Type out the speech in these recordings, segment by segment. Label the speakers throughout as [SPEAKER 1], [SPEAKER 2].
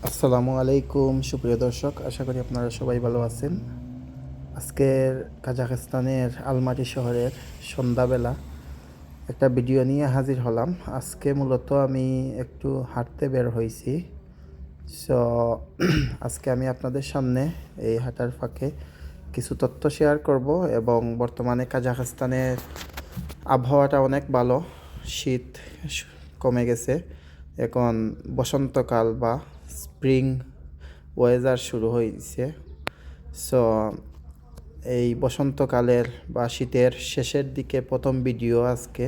[SPEAKER 1] আসসালামু আলাইকুম সুপ্রিয় দর্শক, আশা করি আপনারা সবাই ভালো আছেন। আজকের কাজাখস্তানের আলমাটি শহরের সন্ধ্যাবেলা একটা ভিডিও নিয়ে হাজির হলাম। আজকে মূলত আমি একটু হাঁটতে বের হয়েছি। সো আজকে আমি আপনাদের সামনে এই হাঁটার ফাঁকে কিছু তথ্য শেয়ার করব এবং বর্তমানে কাজাখস্তানের আবহাওয়াটা অনেক ভালো। শীত কমে গেছে, এখন বসন্তকাল বা স্প্রিং ওয়েদার শুরু হয়েছে। সো এই বসন্তকালের বা শীতের শেষের দিকে প্রথম ভিডিও আজকে।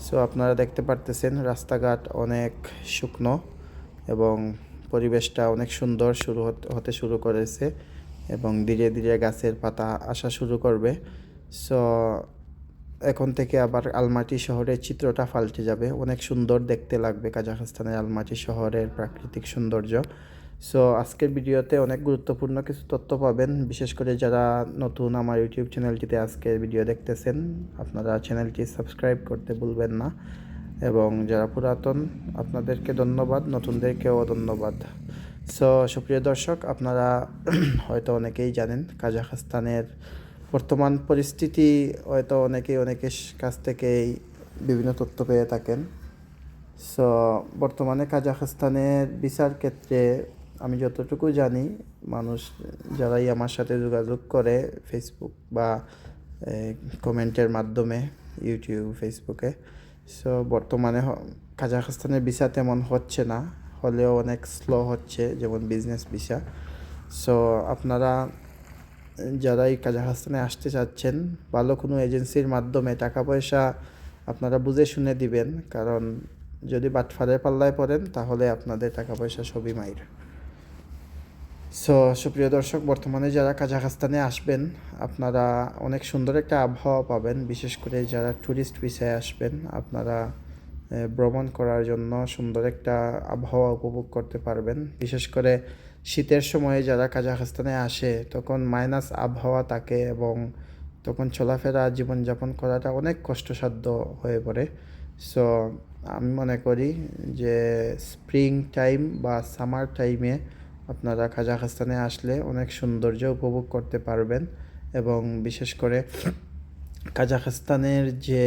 [SPEAKER 1] সো আপনারা দেখতে পারতেছেন রাস্তাঘাট অনেক শুকনো এবং পরিবেশটা অনেক সুন্দর হতে শুরু করেছে এবং ধীরে ধীরে গাছের পাতা আসা শুরু করবে। সো এখন থেকে আবার আলমাটি শহরের চিত্রটা পাল্টে যাবে, অনেক সুন্দর দেখতে লাগবে কাজাখস্তানের আলমাটি শহরের প্রাকৃতিক সৌন্দর্য। সো আজকের ভিডিওতে অনেক গুরুত্বপূর্ণ কিছু তথ্য পাবেন, বিশেষ করে যারা নতুন আমার ইউটিউব চ্যানেলটিতে আজকের ভিডিও দেখতেছেন আপনারা চ্যানেলটি সাবস্ক্রাইব করতে ভুলবেন না, এবং যারা পুরাতন আপনাদেরকে ধন্যবাদ, নতুনদেরকেও ধন্যবাদ। সো সুপ্রিয় দর্শক, আপনারা হয়তো অনেকেই জানেন কাজাখস্তানের বর্তমান পরিস্থিতি, হয়তো অনেকের কাছ থেকেই বিভিন্ন তথ্য পেয়ে থাকেন। সো বর্তমানে কাজাখস্তানের ভিসার ক্ষেত্রে আমি যতটুকু জানি, মানুষ যারাই আমার সাথে যোগাযোগ করে ফেসবুক বা কমেন্টের মাধ্যমে ইউটিউব ফেসবুকে, সো বর্তমানে কাজাখস্তানের ভিসা তেমন হচ্ছে না, হলেও অনেক স্লো হচ্ছে, যেমন বিজনেস ভিসা। সো আপনারা যারা এই কাজাখস্তানে আসতে চাচ্ছেন, ভালো কোনো এজেন্সির মাধ্যমে টাকা পয়সা আপনারা বুঝে শুনে দিবেন, কারণ যদি বাটফারের পাল্লায় পড়েন তাহলে আপনাদের টাকা পয়সা সবই মাইর। সো সুপ্রিয় দর্শক, বর্তমানে যারা কাজাখস্তানে আসবেন আপনারা অনেক সুন্দর একটা আবহাওয়া পাবেন, বিশেষ করে যারা ট্যুরিস্ট ভিসায় আসবেন আপনারা ভ্রমণ করার জন্য সুন্দর একটা আবহাওয়া উপভোগ করতে পারবেন। বিশেষ করে শীতের সময়ে যারা কাজাখস্তানে আসে তখন মাইনাস আবহাওয়া থাকে এবং তখন চলাফেরা জীবনযাপন করাটা অনেক কষ্টসাধ্য হয়ে পড়ে। সো আমি মনে করি যে স্প্রিং টাইম বা সামার টাইমে আপনারা কাজাখস্তানে আসলে অনেক সৌন্দর্য উপভোগ করতে পারবেন, এবং বিশেষ করে কাজাখস্তানের যে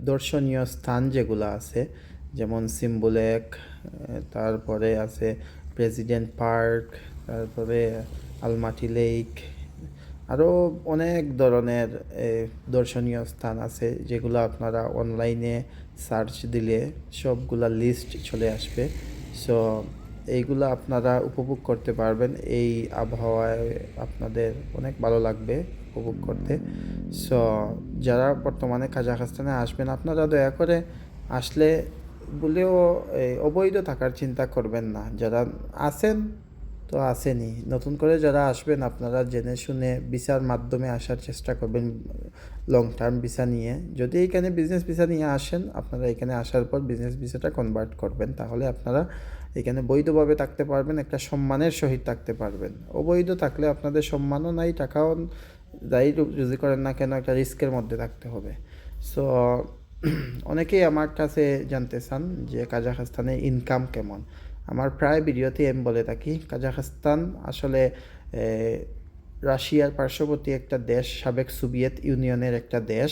[SPEAKER 1] দর্শনীয় স্থান যেগুলো আছে, যেমন সিম্বুলেক, তারপরে আছে প্রেসিডেন্ট পার্ক, তারপরে আলমাটি লেক, আরও অনেক ধরনের দর্শনীয় স্থান আছে যেগুলো আপনারা অনলাইনে সার্চ দিলে সবগুলা লিস্ট চলে আসবে। সো এইগুলো আপনারা উপভোগ করতে পারবেন, এই আবহাওয়ায় আপনাদের অনেক ভালো লাগবে উপভোগ করতে। সো যারা বর্তমানে কাজাখস্তানে আসবেন আপনারা দয়া করে আসলে বলেও অবৈধ থাকার চিন্তা করবেন না। যারা আছেন তো আসেনি, নতুন করে যারা আসবেন আপনারা জেনে শুনে ভিসার মাধ্যমে আসার চেষ্টা করবেন, লং টার্ম ভিসা নিয়ে। যদি এখানে বিজনেস ভিসা নিয়ে আসেন আপনারা এখানে আসার পর বিজনেস ভিসাটা কনভার্ট করবেন, তাহলে আপনারা এখানে বৈধভাবে থাকতে পারবেন, একটা সম্মানের সহিত থাকতে পারবেন। অবৈধ থাকলে আপনাদের সম্মানও নাই, টাকাও যাই রুজি করেন না কেন একটা রিস্কের মধ্যে থাকতে হবে। সো অনেকেই আমার কাছে জানতে চান যে কাজাখস্তানে ইনকাম কেমন। আমার প্রায় ভিডিওতে আমি বলে থাকি কাজাখস্তান আসলে রাশিয়ার পার্শ্ববর্তী একটা দেশ, সাবেক সোভিয়েত ইউনিয়নের একটা দেশ,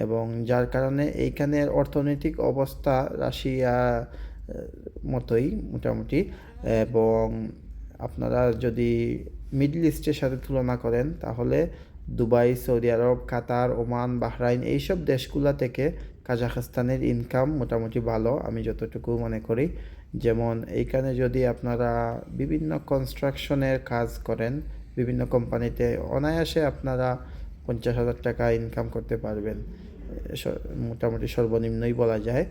[SPEAKER 1] এবং যার কারণে এইখানের অর্থনৈতিক অবস্থা রাশিয়া মতোই মোটামুটি। এবং আপনারা যদি মিডল ইস্টের সাথে তুলনা করেন তাহলে দুবাই, সৌদি আরব, কাতার, ওমান, বাহরাইন এইসব দেশগুলো থেকে কাজাখস্তানের ইনকাম মোটামুটি ভালো আমি যতটুকু মনে করি। যেমন এইখানে যদি আপনারা বিভিন্ন কনস্ট্রাকশনের কাজ করেন বিভিন্ন কোম্পানিতে, অনায়াসে আপনারা 50,000 টাকা ইনকাম করতে পারবেন, মোটামুটি সর্বনিম্নই বলা যায়।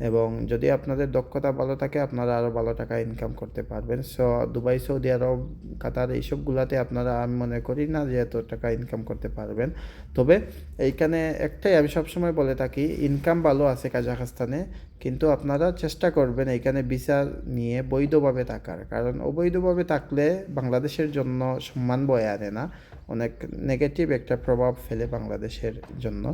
[SPEAKER 1] এবং যদি আপনাদের দক্ষতা ভালো থাকে আপনারা আরও ভালো টাকা ইনকাম করতে পারবেন। সো দুবাই, সৌদি আরব, কাতার এইসবগুলাতে আপনারা আমি মনে করি না যে এত টাকা ইনকাম করতে পারবেন। তবে এইখানে একটাই আমি সবসময় বলে থাকি, ইনকাম ভালো আছে কাজাখস্তানে, কিন্তু আপনারা চেষ্টা করবেন এইখানে ভিসা নিয়ে বৈধভাবে থাকার, কারণ অবৈধভাবে থাকলে বাংলাদেশের জন্য সম্মান বয়ে আনে না, অনেক নেগেটিভ একটা প্রভাব ফেলে বাংলাদেশের জন্য।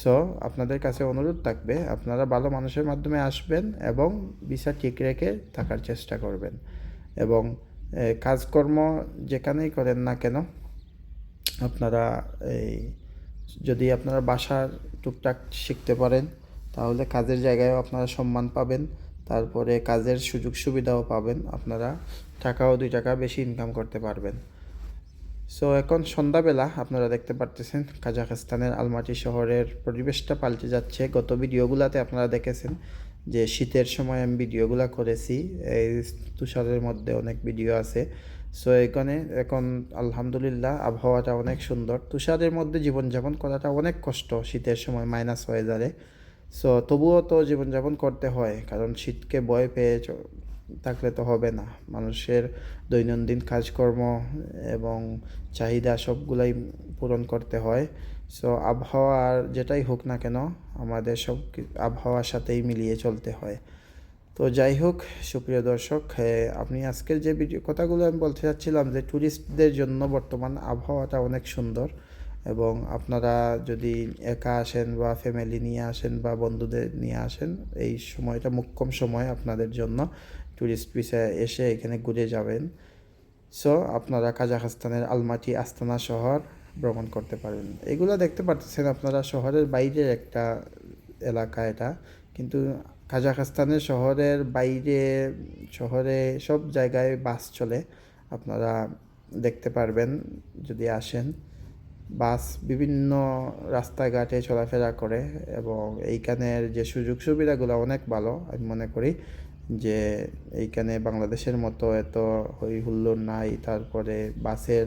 [SPEAKER 1] সো আপনাদের কাছে অনুরোধ থাকবে আপনারা ভালো মানুষের মাধ্যমে আসবেন এবং ভিসা ঠিক রেখে থাকার চেষ্টা করবেন। এবং কাজকর্ম যেখানেই করেন না কেন আপনারা এই যদি আপনারা বাসার টুকটাক শিখতে পারেন তাহলে কাজের জায়গায়ও আপনারা সম্মান পাবেন, তারপরে কাজের সুযোগ সুবিধাও পাবেন, আপনারা টাকাও 2 টাকা বেশি ইনকাম করতে পারবেন। সো এখন সন্ধ্যাবেলা আপনারা দেখতে পারতেছেন কাজাখস্তানের আলমাটি শহরের পরিবেশটা পাল্টে যাচ্ছে। গত ভিডিওগুলোতে আপনারা দেখেছেন যে শীতের সময় আমি ভিডিওগুলো করেছি, এই তুষারের মধ্যে অনেক ভিডিও আছে। সো এখানে এখন আলহামদুলিল্লাহ আবহাওয়াটা অনেক সুন্দর। তুষারের মধ্যে জীবনযাপন করাটা অনেক কষ্ট শীতের সময় মাইনাস ওয়েদারে। সো তবুও তো জীবনযাপন করতে হয়, কারণ শীতকে ভয় পেয়ে থাকলে তো হবে না। মানুষের দৈনন্দিন কাজকর্ম এবং চাহিদা সবগুলাই পূরণ করতে হয়। সো আবহাওয়ার যেটাই হোক না কেন আমাদের সব আবহাওয়ার সাথেই মিলিয়ে চলতে হয়। তো যাই হোক সুপ্রিয় দর্শক, আপনি আজকের যে ভিডিও কথাগুলো আমি বলতে চাচ্ছিলাম যে ট্যুরিস্টদের জন্য বর্তমান আবহাওয়াটা অনেক সুন্দর, এবং আপনারা যদি একা আসেন বা ফ্যামিলি নিয়ে আসেন বা বন্ধুদের নিয়ে আসেন, এই সময়টা মোক্ষম সময় আপনাদের জন্য ট্যুরিস্ট ভিসায় এসে এখানে ঘুরে যাবেন। সো আপনারা কাজাখস্তানের আলমাটি আস্তানা শহর ভ্রমণ করতে পারেন। এগুলো দেখতে পারতেছেন আপনারা শহরের বাইরের একটা এলাকা এটা, কিন্তু কাজাখস্তানের শহরের বাইরে শহরে সব জায়গায় বাস চলে, আপনারা দেখতে পারবেন যদি আসেন। বাস বিভিন্ন রাস্তাঘাটে চলাফেরা করে এবং এইখানের যে সুযোগ সুবিধাগুলো অনেক ভালো। আমি মনে করি যে এইখানে বাংলাদেশের মতো এত হই হুল্লোড় নাই, তারপরে বাসের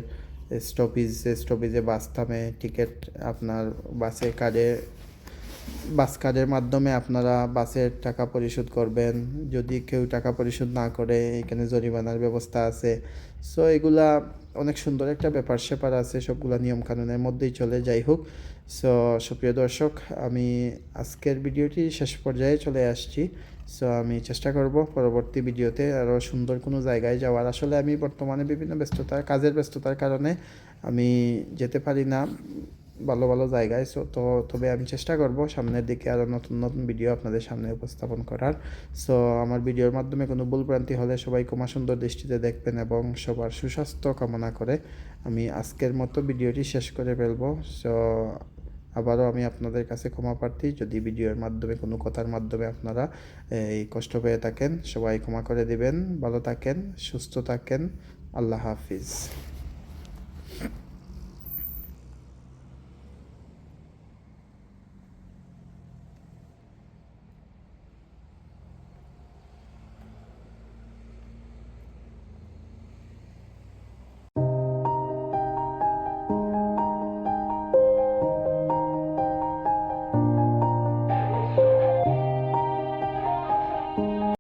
[SPEAKER 1] স্টপেজে বাস থামে, টিকিট আপনার বাস কার্ডের মাধ্যমে আপনারা বাসের টাকা পরিশোধ করবেন। যদি কেউ টাকা পরিশোধ না করে এখানে জরিমানার ব্যবস্থা আছে। সো এগুলা অনেক সুন্দর একটা ব্যাপার স্যাপার আছে, সবগুলা নিয়মকানুনের মধ্যেই চলে। যাই হোক, সো সুপ্রিয় দর্শক, আমি আজকের ভিডিওটি শেষ পর্যায়ে চলে আসছি। সো আমি চেষ্টা করব পরবর্তী ভিডিওতে আরও সুন্দর কোনো জায়গায় যাওয়ার। আসলে আমি বর্তমানে বিভিন্ন কাজের ব্যস্ততার কারণে আমি যেতে পারি না ভালো ভালো জায়গায়। তবে আমি চেষ্টা করব সামনের দিকে আরও নতুন নতুন ভিডিও আপনাদের সামনে উপস্থাপন করার। সো আমার ভিডিওর মাধ্যমে কোনো ভুলভ্রান্তি হলে সবাই ক্ষমা সুন্দর দৃষ্টিতে দেখবেন এবং সবার সুস্বাস্থ্য কামনা করে আমি আজকের মতো ভিডিওটি শেষ করে ফেলবো। সো আবারও আমি আপনাদের কাছে ক্ষমা প্রার্থী যদি ভিডিওর মাধ্যমে কোনো কথার মাধ্যমে আপনারা এই কষ্ট পেয়ে থাকেন। সবাই ক্ষমা করে দিবেন। ভালো থাকেন, সুস্থ থাকেন। আল্লাহ হাফিজ।